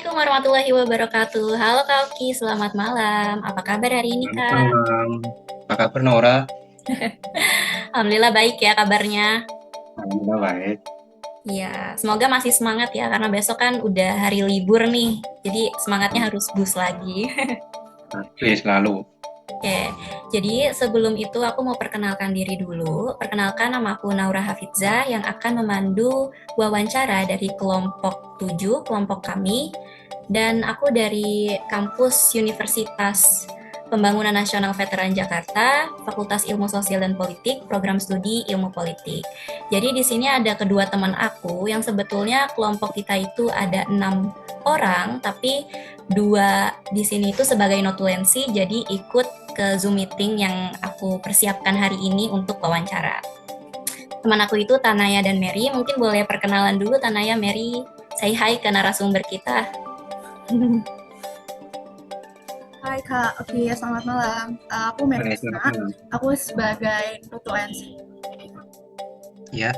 Assalamualaikum warahmatullahi wabarakatuh. Halo Kak Oki, selamat malam. Apa kabar hari ini Selamat Kak? malam. Apa kabar Nora? Alhamdulillah baik ya kabarnya. Alhamdulillah baik. Ya, semoga masih semangat ya karena besok kan udah hari libur nih. Jadi semangatnya harus boost lagi. Oke, selalu. Oke, jadi sebelum itu aku mau perkenalkan diri dulu. Perkenalkan nama aku Naura Hafizah yang akan memandu wawancara dari kelompok 7, kelompok kami. Dan aku dari kampus Universitas Pembangunan Nasional Veteran Jakarta, Fakultas Ilmu Sosial dan Politik, Program Studi Ilmu Politik. Jadi di sini ada kedua teman aku yang sebetulnya kelompok kita itu ada 6 orang, tapi dua di sini itu sebagai notulensi, jadi ikut ke Zoom meeting yang aku persiapkan hari ini untuk wawancara. Teman aku itu Tanaya dan Mary, mungkin boleh perkenalan dulu Tanaya, Mary. Say hi ke narasumber kita. Hai Kak, oke selamat malam. Aku Oke, selamat Merisna, malam. aku sebagai nutulensi. Ya,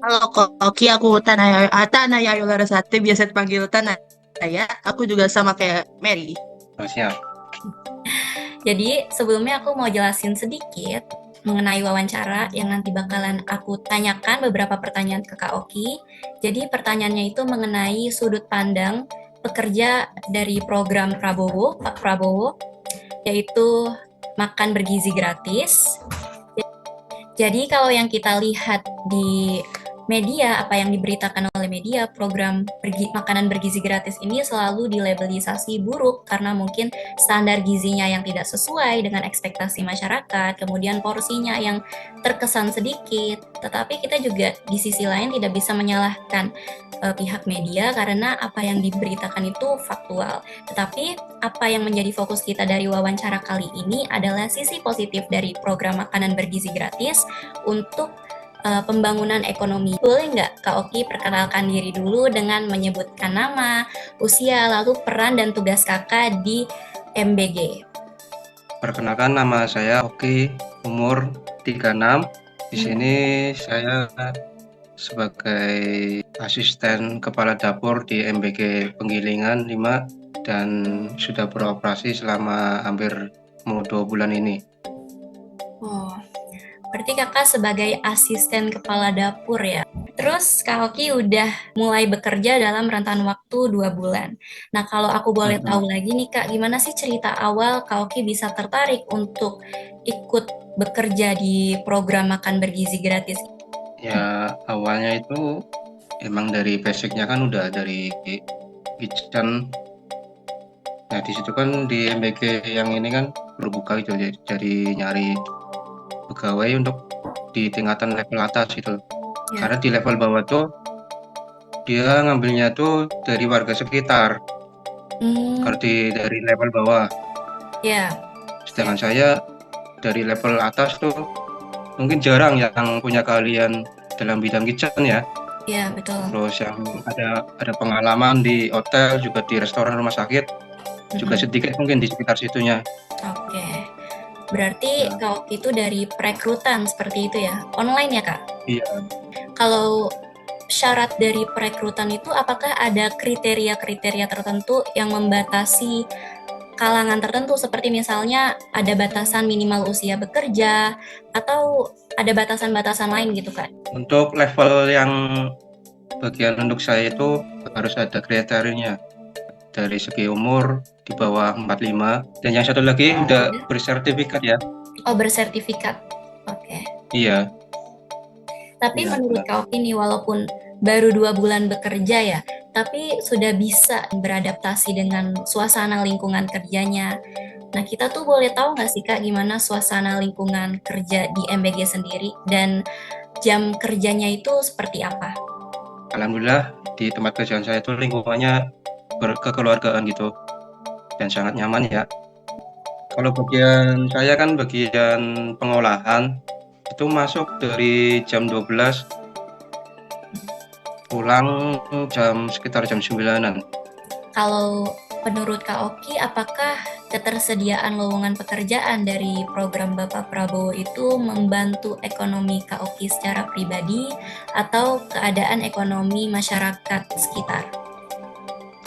Halo Koki, aku Tanaya Yolarasate, biasa dipanggil Tanaya. Aku juga sama kayak Mary. siap. Jadi sebelumnya aku mau jelasin sedikit mengenai wawancara yang nanti bakalan aku tanyakan beberapa pertanyaan ke Kak Oki. Jadi pertanyaannya itu mengenai sudut pandang pekerja dari program Prabowo, Pak Prabowo, yaitu makan bergizi gratis. Jadi kalau yang kita lihat di media, apa yang diberitakan oleh media, program makanan bergizi gratis ini selalu dilabelisasi buruk karena mungkin standar gizinya yang tidak sesuai dengan ekspektasi masyarakat, kemudian porsinya yang terkesan sedikit. Tetapi kita juga di sisi lain tidak bisa menyalahkan pihak media karena apa yang diberitakan itu faktual. Tetapi apa yang menjadi fokus kita dari wawancara kali ini adalah sisi positif dari program makanan bergizi gratis untuk pembangunan ekonomi. Boleh nggak Kak Oki perkenalkan diri dulu dengan menyebutkan nama, usia, lalu peran dan tugas kakak di MBG? Perkenalkan nama saya Oki, umur 36. Di sini saya sebagai asisten kepala dapur di MBG Penggilingan 5 dan sudah beroperasi selama hampir mau 2 bulan ini. Oh, berarti kakak sebagai asisten kepala dapur ya. Terus Kak Oki udah mulai bekerja dalam rentan waktu 2 bulan. Nah kalau aku boleh tahu lagi nih Kak, gimana sih cerita awal Kak Oki bisa tertarik untuk ikut bekerja di program makan bergizi gratis? Ya, awalnya itu emang dari basicnya kan udah dari kitchen. Nah, di situ kan di MBG yang ini kan berbuka gitu, jadi nyari pegawai untuk di tingkatan level atas gitu. Ya. Karena di level bawah tuh dia ngambilnya tuh dari warga sekitar, Hmm, dari level bawah. ya, Sedangkan saya dari level atas tuh mungkin jarang yang punya keahlian dalam bidang kitchen ya. ya betul. Terus yang ada pengalaman di hotel juga di restoran rumah sakit juga Mhm. sedikit mungkin di sekitar situnya. Oke, berarti Nah, Kak Oki itu dari perekrutan seperti itu ya, online ya Kak? iya. Kalau syarat dari perekrutan itu apakah ada kriteria-kriteria tertentu yang membatasi kalangan tertentu seperti misalnya ada batasan minimal usia bekerja atau ada batasan-batasan lain gitu Kak? Untuk level yang bagian untuk saya itu harus ada kriterianya dari segi umur di bawah 45 dan yang satu lagi udah bersertifikat ya. Oh bersertifikat, oke. Iya, Tapi iya menurut benar. Kak Oki nih walaupun baru 2 bulan bekerja ya, tapi sudah bisa beradaptasi dengan suasana lingkungan kerjanya. Nah, kita tuh boleh tahu nggak sih Kak gimana suasana lingkungan kerja di MBG sendiri dan jam kerjanya itu seperti apa? Alhamdulillah di tempat kerjaan saya itu lingkungannya berkekeluargaan gitu dan sangat nyaman ya. Kalau bagian saya kan bagian pengolahan itu masuk dari jam 12 pulang sekitar jam 9-an. Kalau menurut Kak Oki, apakah ketersediaan lowongan pekerjaan dari program Bapak Prabowo itu membantu ekonomi Kak Oki secara pribadi atau keadaan ekonomi masyarakat sekitar?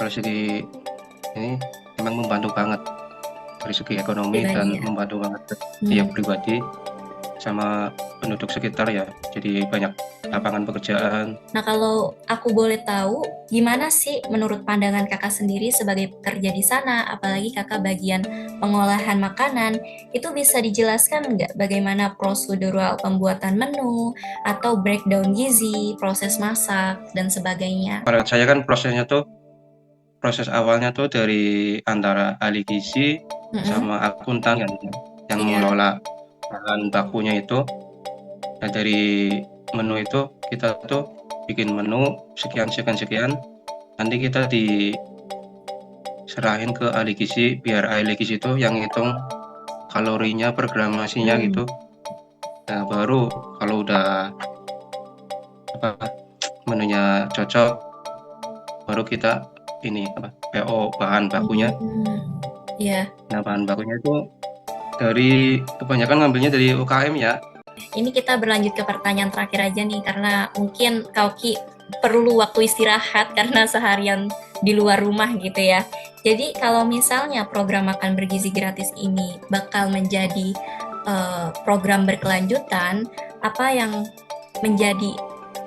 Kalau segi ini memang membantu banget dari segi ekonomi Pribadi dan ya. membantu banget dia Hmm. pribadi sama penduduk sekitar ya. Jadi banyak lapangan pekerjaan. Nah, kalau aku boleh tahu, gimana sih menurut pandangan kakak sendiri sebagai pekerja di sana, apalagi kakak bagian pengolahan makanan, itu bisa dijelaskan nggak bagaimana prosedural pembuatan menu, atau breakdown gizi, proses masak, dan sebagainya? Kalau saya kan proses awalnya tuh dari antara ahli gizi Mm-mm. sama akuntan kan yang Iya. mengelola bahan bakunya itu. Nah, dari menu itu kita tuh bikin menu sekian sekian sekian. Nanti kita diserahin ke ahli gizi biar ahli gizi itu yang hitung kalorinya, programasinya Hmm. gitu. Nah, baru kalau udah menunya cocok, baru kita ini PO bahan bakunya. Iya. Nah, bahan bakunya itu dari kebanyakan ngambilnya dari UKM ya. Ini kita berlanjut ke pertanyaan terakhir aja nih, karena mungkin Kak Oki perlu waktu istirahat karena seharian di luar rumah gitu ya. Jadi kalau misalnya program makan bergizi gratis ini bakal menjadi program berkelanjutan, apa yang menjadi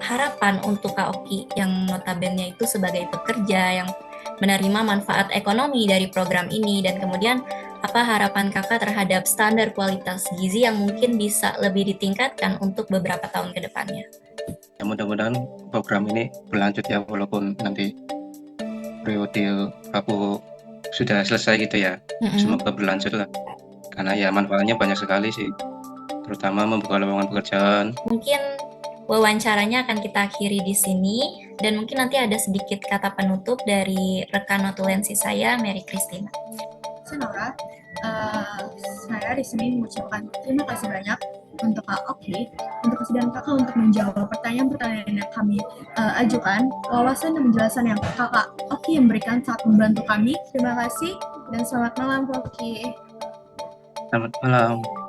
harapan untuk Kak Oki yang notabene itu sebagai pekerja yang menerima manfaat ekonomi dari program ini, dan kemudian apa harapan kakak terhadap standar kualitas gizi yang mungkin bisa lebih ditingkatkan untuk beberapa tahun ke depannya? Ya, mudah-mudahan program ini berlanjut ya, walaupun nanti periode aku sudah selesai gitu ya. Semoga berlanjut lah. Karena ya manfaatnya banyak sekali sih. Terutama membuka lowongan pekerjaan. Mungkin wawancaranya akan kita akhiri di sini, dan mungkin nanti ada sedikit kata penutup dari rekan notulensi saya, Mary Christina. Senora, saya di sini mengucapkan terima kasih banyak untuk Kak Oki, untuk kesediaan kakak untuk menjawab pertanyaan-pertanyaan yang kami ajukan. Wawasan dan penjelasan yang kakak Oki yang berikan sangat membantu kami. Terima kasih dan selamat malam Kak Oki. Selamat malam.